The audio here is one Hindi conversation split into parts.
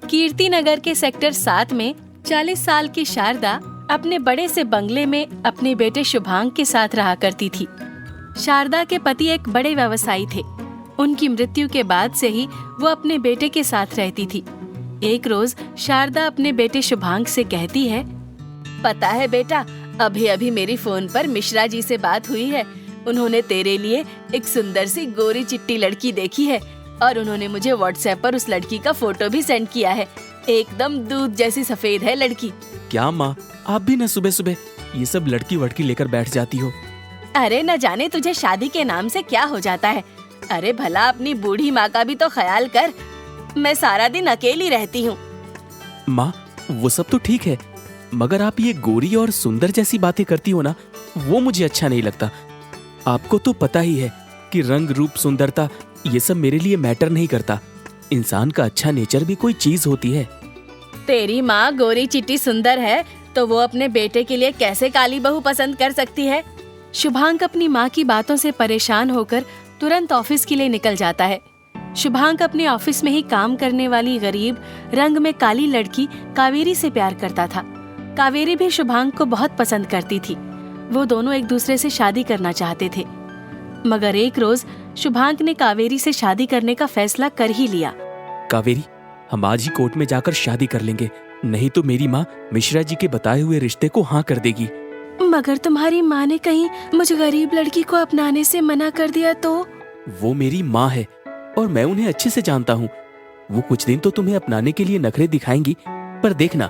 कीर्तिनगर के सेक्टर 7 में 40 साल की शारदा अपने बड़े से बंगले में अपने बेटे शुभांक के साथ रहा करती थी। शारदा के पति एक बड़े व्यवसायी थे। उनकी मृत्यु के बाद से ही वो अपने बेटे के साथ रहती थी। एक रोज शारदा अपने बेटे शुभांक से कहती है, पता है बेटा, अभी अभी मेरी फोन पर मिश्रा जी से बात हुई है। उन्होंने तेरे लिए एक सुंदर सी गोरी चिट्टी लड़की देखी है और उन्होंने मुझे व्हाट्सएप पर उस लड़की का फोटो भी सेंड किया है। एकदम दूध जैसी सफेद है लड़की। क्या माँ, आप भी न सुबह सुबह ये सब लड़की वड़की लेकर बैठ जाती हो? अरे न जाने तुझे शादी के नाम से क्या हो जाता है। अरे भला अपनी बूढ़ी माँ का भी तो ख्याल कर। मैं सारा दिन अकेली रहती हूँ। माँ, वो सब तो ठीक है, मगर आप ये गोरी और सुंदर जैसी बातें करती हो ना, वो मुझे अच्छा नहीं लगता। आपको तो पता ही है कि रंग रूप सुंदरता ये सब मेरे लिए मैटर नहीं करता। इंसान का अच्छा नेचर भी कोई चीज होती है। तेरी माँ गोरी चिट्टी सुंदर है तो वो अपने बेटे के लिए कैसे काली बहू पसंद कर सकती है? शुभांक अपनी माँ की बातों से परेशान होकर तुरंत ऑफिस के लिए निकल जाता है। शुभांक अपने ऑफिस में ही काम करने वाली गरीब रंग में काली लड़की कावेरी से प्यार करता था। कावेरी भी शुभांक को बहुत पसंद करती थी। वो दोनों एक दूसरे से शादी करना चाहते थे, मगर एक रोज शुभांक ने कावेरी से शादी करने का फैसला कर ही लिया। कावेरी, हम आज ही कोर्ट में जाकर शादी कर लेंगे, नहीं तो मेरी माँ मिश्रा जी के बताए हुए रिश्ते को हाँ कर देगी। मगर तुम्हारी माँ ने कहीं मुझ गरीब लड़की को अपनाने से मना कर दिया तो? वो मेरी माँ है और मैं उन्हें अच्छे से जानता हूँ। वो कुछ दिन तो तुम्हें अपनाने के लिए नखरे दिखाएंगी, पर देखना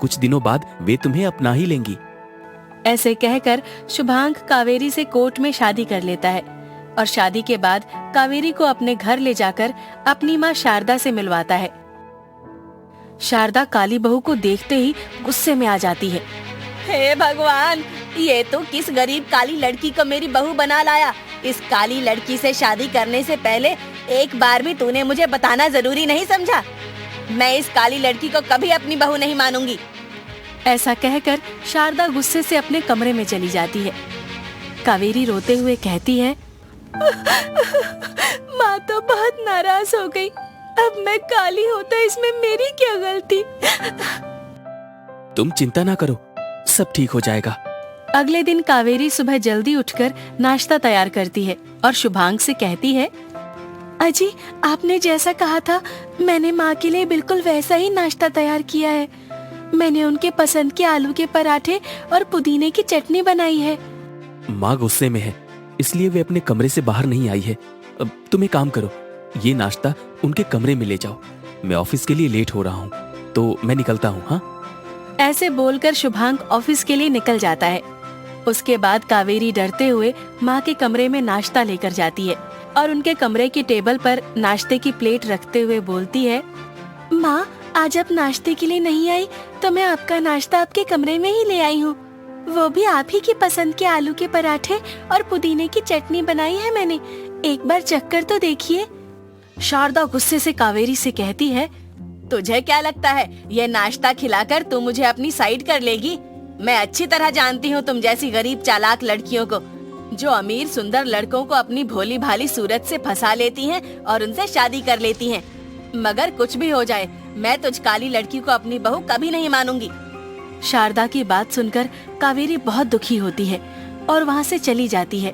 कुछ दिनों बाद वे तुम्हें अपना ही लेंगी। ऐसे कहकर शुभांक कावेरी से कोर्ट में शादी कर लेता है और शादी के बाद कावेरी को अपने घर ले जाकर अपनी माँ शारदा से मिलवाता है। शारदा काली बहू को देखते ही गुस्से में आ जाती है। हे भगवान, ये तो किस गरीब काली लड़की को मेरी बहू बना लाया। इस काली लड़की से शादी करने से पहले एक बार भी तूने मुझे बताना जरूरी नहीं समझा। मैं इस काली लड़की को कभी अपनी बहू नहीं मानूंगी। ऐसा कहकर शारदा गुस्से से अपने कमरे में चली जाती है। कावेरी रोते हुए कहती है, माँ तो बहुत नाराज हो गई। अब मैं काली होता इसमें मेरी क्या गलती? तुम चिंता ना करो, सब ठीक हो जाएगा। अगले दिन कावेरी सुबह जल्दी उठकर नाश्ता तैयार करती है और शुभांक से कहती है, अजी, आपने जैसा कहा था मैंने माँ के लिए बिल्कुल वैसा ही नाश्ता तैयार किया है। मैंने उनके पसंद के आलू के पराठे और पुदीने की चटनी बनाई है। माँ गुस्से में है, इसलिए वे अपने कमरे से बाहर नहीं आई है। अब तुम एक काम करो, ये नाश्ता उनके कमरे में ले जाओ। मैं ऑफिस के लिए लेट हो रहा हूँ, तो मैं निकलता हूँ। हाँ। ऐसे बोलकर शुभांक ऑफिस के लिए निकल जाता है। उसके बाद कावेरी डरते हुए माँ के कमरे में नाश्ता लेकर जाती है और उनके कमरे की टेबल पर नाश्ते की प्लेट रखते हुए बोलती है, माँ, आज आप नाश्ते के लिए नहीं आई तो मैं आपका नाश्ता आपके कमरे में ही ले आई हूँ। वो भी आप ही की पसंद के आलू के पराठे और पुदीने की चटनी बनाई है मैंने। एक बार चखकर तो देखिए। शारदा गुस्से से कावेरी से कहती है, तुझे क्या लगता है ये नाश्ता खिलाकर तू मुझे अपनी साइड कर लेगी? मैं अच्छी तरह जानती हूँ तुम जैसी गरीब चालाक लड़कियों को, जो अमीर सुंदर लड़कों को अपनी भोली भाली सूरत से फंसा लेती हैं और उनसे शादी कर लेती हैं। मगर कुछ भी हो जाए, मैं तुझ काली लड़की को अपनी बहू कभी नहीं मानूंगी। शारदा की बात सुनकर कावेरी बहुत दुखी होती है और वहाँ से चली जाती है।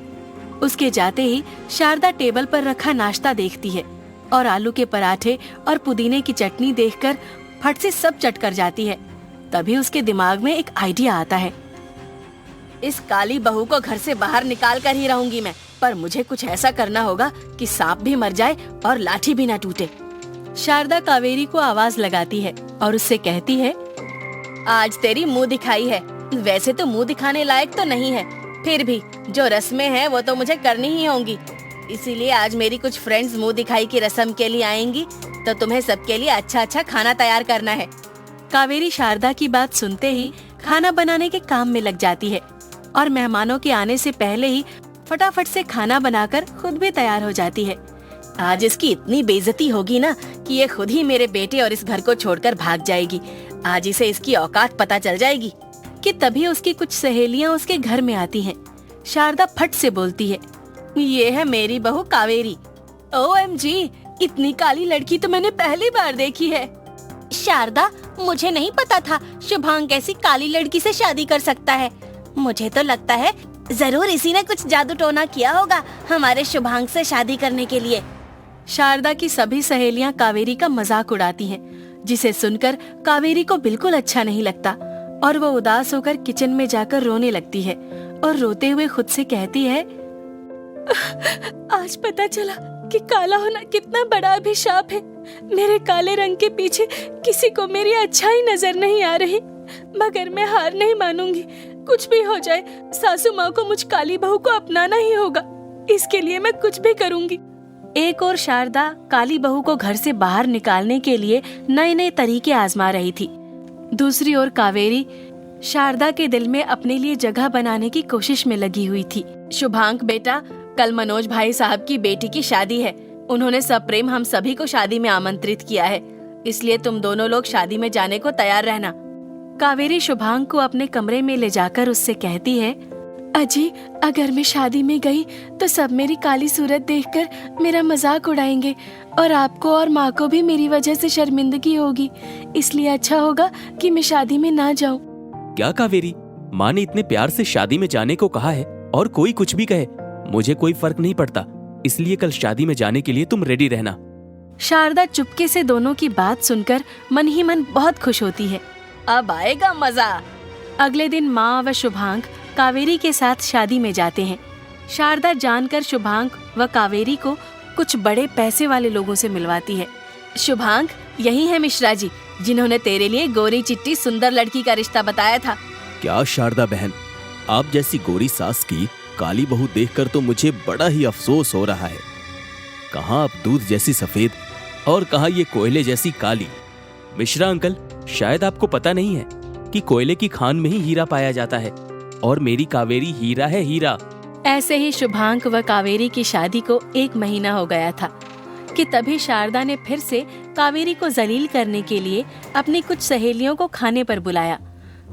उसके जाते ही शारदा टेबल पर रखा नाश्ता देखती है और आलू के पराठे और पुदीने की चटनी देखकर फट से सब चट कर जाती है। तभी उसके दिमाग में एक आइडिया आता है। इस काली बहू को घर से बाहर निकाल कर ही रहूंगी मैं, पर मुझे कुछ ऐसा करना होगा कि सांप भी मर जाए और लाठी भी ना टूटे। शारदा कावेरी को आवाज लगाती है और उससे कहती है, आज तेरी मुंह दिखाई है। वैसे तो मुंह दिखाने लायक तो नहीं है, फिर भी जो रस्में हैं वो तो मुझे करनी ही होंगी। इसीलिए आज मेरी कुछ फ्रेंड्स मुंह दिखाई की रस्म के लिए आएंगी, तो तुम्हें सबके लिए अच्छा अच्छा खाना तैयार करना है। कावेरी शारदा की बात सुनते ही खाना बनाने के काम में लग जाती है और मेहमानों के आने से पहले ही फटाफट से खाना बनाकर खुद भी तैयार हो जाती है। आज इसकी इतनी बेइज्जती होगी ना कि ये खुद ही मेरे बेटे और इस घर को छोड़कर भाग जाएगी। आज इसे इसकी औकात पता चल जाएगी। कि तभी उसकी कुछ सहेलियां उसके घर में आती हैं। शारदा फट से बोलती है, ये है मेरी बहू कावेरी। OMG, इतनी काली लड़की तो मैंने पहली बार देखी है। शारदा, मुझे नहीं पता था शुभांक ऐसी काली लड़की से शादी कर सकता है। मुझे तो लगता है जरूर इसी ने कुछ जादू टोना किया होगा हमारे शुभांक से शादी करने के लिए। शारदा की सभी सहेलियां कावेरी का मजाक उड़ाती हैं, जिसे सुनकर कावेरी को बिल्कुल अच्छा नहीं लगता और वो उदास होकर किचन में जाकर रोने लगती है और रोते हुए खुद से कहती है, आज पता चला कि काला होना कितना बड़ा अभिशाप है। मेरे काले रंग के पीछे किसी को मेरी अच्छाई नजर नहीं आ रही, मगर मैं हार नहीं मानूंगी। कुछ भी हो जाए, सासू माँ को मुझ काली बहू को अपनाना ही होगा। इसके लिए मैं कुछ भी करूंगी। एक और शारदा काली बहू को घर से बाहर निकालने के लिए नए नए तरीके आजमा रही थी। दूसरी ओर कावेरी शारदा के दिल में अपने लिए जगह बनाने की कोशिश में लगी हुई थी। शुभांक बेटा, कल मनोज भाई साहब की बेटी की शादी है। उन्होंने सप्रेम हम सभी को शादी में आमंत्रित किया है, इसलिए तुम दोनों लोग शादी में जाने को तैयार रहना। कावेरी शुभांक को अपने कमरे में ले जाकर उससे कहती है, अजी, अगर मैं शादी में गई तो सब मेरी काली सूरत देखकर मेरा मजाक उड़ाएंगे और आपको और माँ को भी मेरी वजह से शर्मिंदगी होगी। इसलिए अच्छा होगा कि मैं शादी में ना जाऊं। क्या कावेरी, माँ ने इतने प्यार से शादी में जाने को कहा है और कोई कुछ भी कहे, मुझे कोई फर्क नहीं पड़ता। इसलिए कल शादी में जाने के लिए तुम रेडी रहना। शारदा चुपके से दोनों की बात सुनकर मन ही मन बहुत खुश होती है। अब आएगा मजा। अगले दिन माँ व शुभांक कावेरी के साथ शादी में जाते हैं। शारदा जानकर शुभांक व कावेरी को कुछ बड़े पैसे वाले लोगों से मिलवाती है। शुभांक, यही है मिश्रा जी, जिन्होंने तेरे लिए गोरी चिट्टी सुंदर लड़की का रिश्ता बताया था। क्या शारदा बहन, आप जैसी गोरी सास की काली बहू देखकर तो मुझे बड़ा ही अफसोस हो रहा है। कहाँ आप दूध जैसी सफेद और कहाँ ये कोयले जैसी काली। मिश्रा अंकल, शायद आपको पता नहीं है कि कोयले की खान में ही हीरा पाया जाता है और मेरी कावेरी हीरा है, हीरा। ऐसे ही शुभांक व कावेरी की शादी को 1 महीना हो गया था कि तभी शारदा ने फिर से कावेरी को जलील करने के लिए अपनी कुछ सहेलियों को खाने पर बुलाया।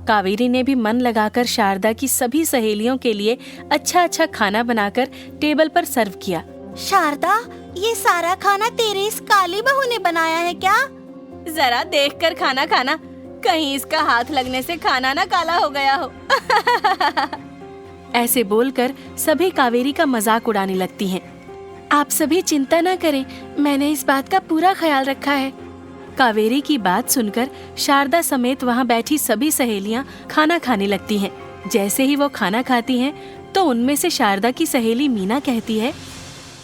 कावेरी ने भी मन लगाकर शारदा की सभी सहेलियों के लिए अच्छा अच्छा खाना बनाकर टेबल पर सर्व किया। शारदा, ये सारा खाना तेरे इस काली बहू ने बनाया है क्या? जरा देखकर खाना खाना, कहीं इसका हाथ लगने से खाना ना काला हो गया हो। ऐसे बोलकर सभी कावेरी का मजाक उड़ाने लगती हैं। आप सभी चिंता न करें, मैंने इस बात का पूरा ख्याल रखा है। कावेरी की बात सुनकर शारदा समेत वहाँ बैठी सभी सहेलियाँ खाना खाने लगती हैं। जैसे ही वो खाना खाती हैं, तो उनमें से शारदा की सहेली मीना कहती है,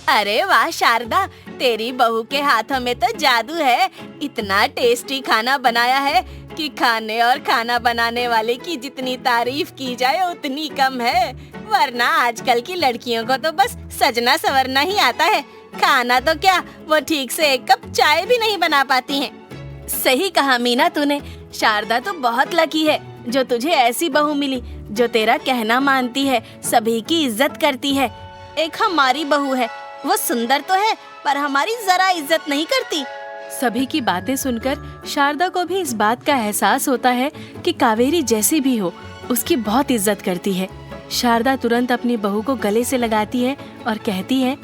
अरे वाह शारदा, तेरी बहू के हाथों में तो जादू है। इतना टेस्टी खाना बनाया है कि खाने और खाना बनाने वाले की जितनी तारीफ की जाए उतनी कम है। वरना आजकल की लड़कियों को तो बस सजना संवरना ही आता है, खाना तो क्या, वो ठीक से 1 कप चाय भी नहीं बना पाती हैं। सही कहा मीना तूने, शारदा तो बहुत लकी है जो तुझे ऐसी बहू मिली जो तेरा कहना मानती है, सभी की इज्जत करती है। एक हमारी बहू है, वो सुंदर तो है पर हमारी जरा इज्जत नहीं करती। सभी की बातें सुनकर शारदा को भी इस बात का एहसास होता है कि कावेरी जैसी भी हो, उसकी बहुत इज्जत करती है। शारदा तुरंत अपनी बहू को गले से लगाती है और कहती है,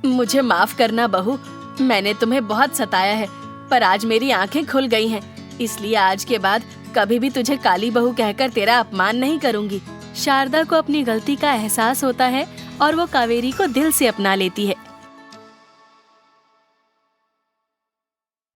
मुझे माफ करना बहू, मैंने तुम्हें बहुत सताया है, पर आज मेरी आंखें खुल गई हैं, इसलिए आज के बाद कभी भी तुझे काली बहू कहकर तेरा अपमान नहीं करूंगी। शारदा को अपनी गलती का एहसास होता है और वो कावेरी को दिल से अपना लेती है।